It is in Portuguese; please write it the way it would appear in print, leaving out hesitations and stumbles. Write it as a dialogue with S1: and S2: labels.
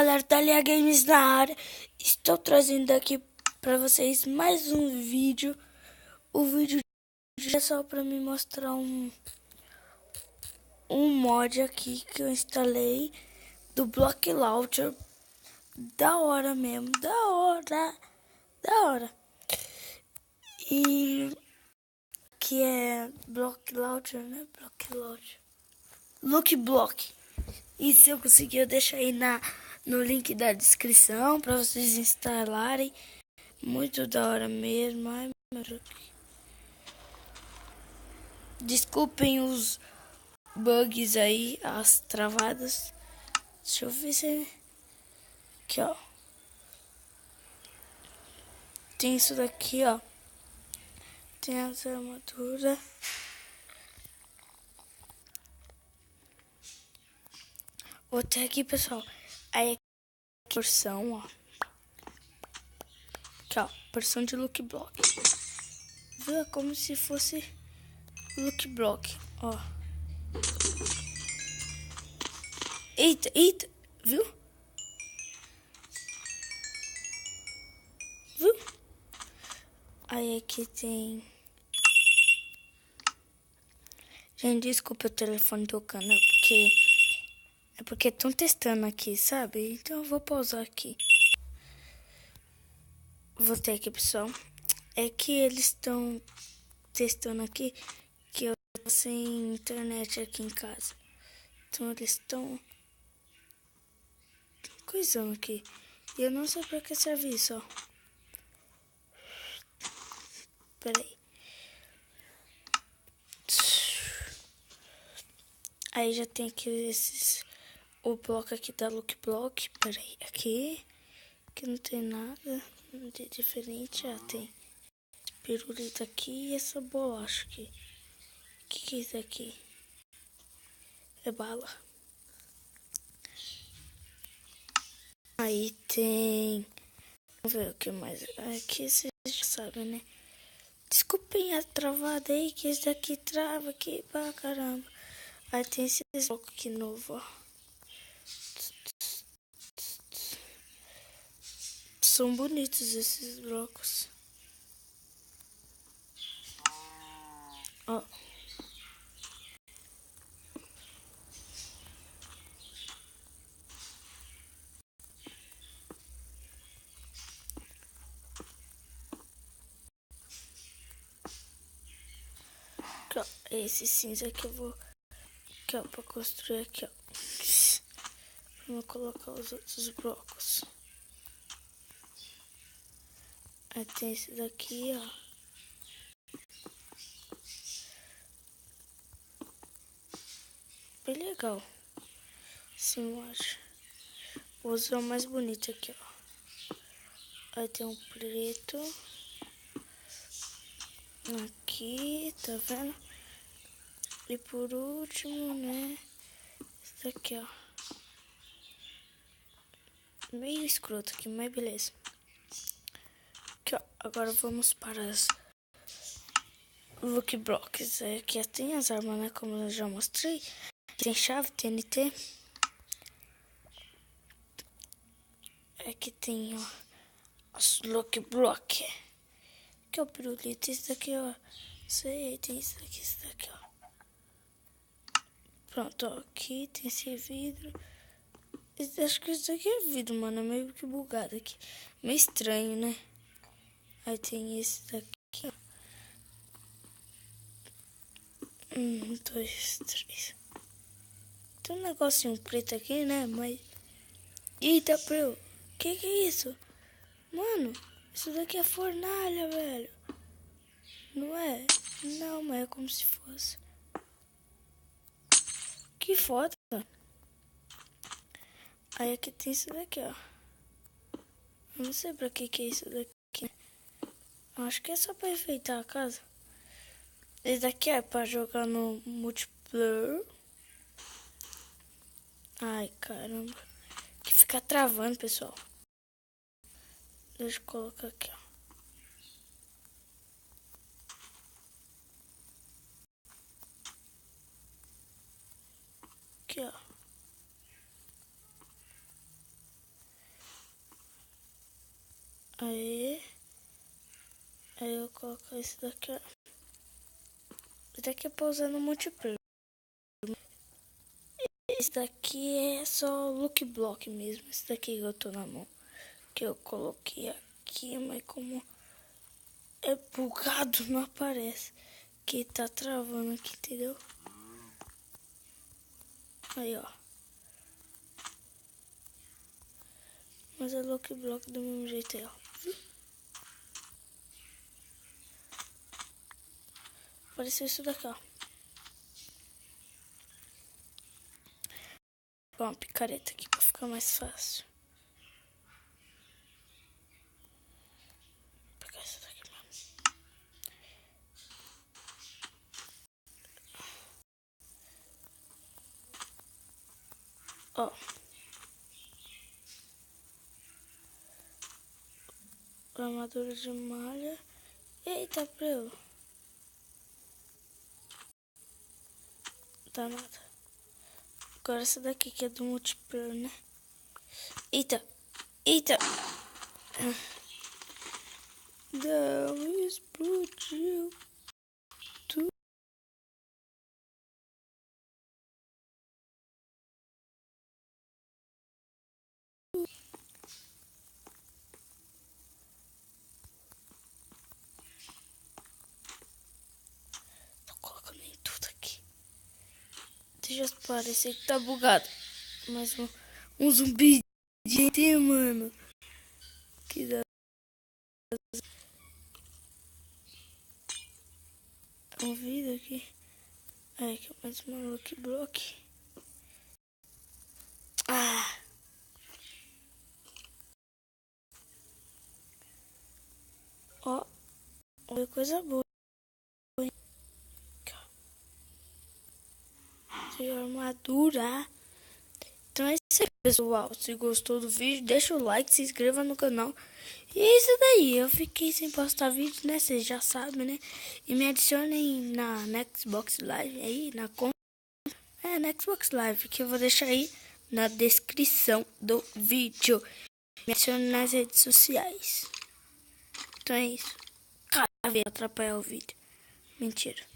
S1: galera, Thalia Games na área. Estou trazendo aqui para vocês mais um vídeo. O vídeo é só para me mostrar um mod aqui que eu instalei do Block Launcher. Da hora mesmo, da hora. E que é Block Launcher, né? Block Launcher. Look Block. E se eu conseguir, eu deixo aí no link da descrição para vocês instalarem. Muito da hora mesmo. Ai, meu Deus. Desculpem os bugs aí, as travadas. Deixa eu ver se... Aqui, ó. Tem isso daqui, ó. Tem as armaduras. Vou ter aqui, pessoal. Aí aqui, porção, ó. Aqui, ó. Porção de look block. Viu? É como se fosse look block, ó. Eita, viu? Aí aqui tem... Gente, desculpa o telefone tocando, é porque estão testando aqui, sabe? Então eu vou pausar aqui. Vou ter aqui, pessoal. É que eles estão testando aqui que eu tô sem internet aqui em casa. Então eles estão coisando aqui. E eu não sei pra que serve isso, ó. Pera aí. Aí já tem aqui o bloco aqui da Look Block. Pera aí, aqui não tem nada de diferente. Ah, tem esse pirulito aqui e essa bolacha aqui. O que é isso aqui? É bala. Aí tem... Vamos ver o que mais. Aqui vocês já sabem, né? Desculpem a travada aí, que esse daqui trava aqui pra caramba. Aí tem esses blocos aqui novo, ó. São bonitos esses blocos. Ó. Aqui, ó. Esse cinza que eu vou... Aqui, ó, pra construir aqui, ó. Vamos colocar os outros blocos. Aí tem esse daqui, ó. Bem legal. Sim, eu acho. Vou usar o mais bonito aqui, ó. Aí tem um preto. Aqui, tá vendo? E por último, né? Esse daqui, ó. Meio escroto aqui, mas beleza. Aqui, ó. Agora vamos para as Look Blocks. Aqui tem as armas, né? Como eu já mostrei. Tem chave, TNT. Aqui tem, ó, as Look Block. Aqui é o pirulito. Esse daqui, ó. Sei, tem isso daqui, ó. Pronto, ó. Aqui tem esse vidro. Acho que isso aqui é vidro, mano. É meio que bugado aqui. Meio estranho, né? Aí tem esse daqui, ó. 1, 2, 3. Tem um negocinho preto aqui, né? Mas... Eita, preu. Que é isso? Mano, isso daqui é fornalha, velho. Não é? Não, mas é como se fosse. Que foda. Aí aqui tem isso daqui, ó. Eu não sei pra que é isso daqui. Acho que é só pra enfeitar a casa. Esse daqui é pra jogar no multiplayer. Ai, caramba. Que fica travando, pessoal. Deixa eu colocar aqui, ó. Aqui, ó. Aí eu coloco esse daqui, ó. Esse daqui é pra usar no multiplayer. Esse daqui é só look block mesmo. Esse daqui que eu tô na mão. Que eu coloquei aqui, mas como é bugado, não aparece. Que tá travando aqui, entendeu? Aí, ó. Mas é look block do mesmo jeito aí, ó. Apareceu isso daqui, ó. Vou pôr uma picareta aqui pra ficar mais fácil. Vou pegar essa daqui mesmo. Ó. Armadura de malha. Eita, prelo. Tá nada. Agora essa daqui que é do multiplayer, né? Eita. Eita. Não, explodiu tudo. Tô colocando em tudo aqui. Deixa eu parecer que tá bugado. Mais um zumbi de ET, mano. Que da... Um vídeo aqui. Aí, que é mais uma look block. Ah! Ó. Olha coisa boa. Tem armadura. Então é isso aí, pessoal. Se gostou do vídeo, deixa o like, se inscreva no canal. E é isso daí. Eu fiquei sem postar vídeo, né? Vocês já sabem, né? E me adicionem na Xbox Live aí, na conta. É, na Xbox Live, que eu vou deixar aí na descrição do vídeo. Me adicione nas redes sociais. Então é isso. Cara, veio atrapalhar o vídeo. Mentira.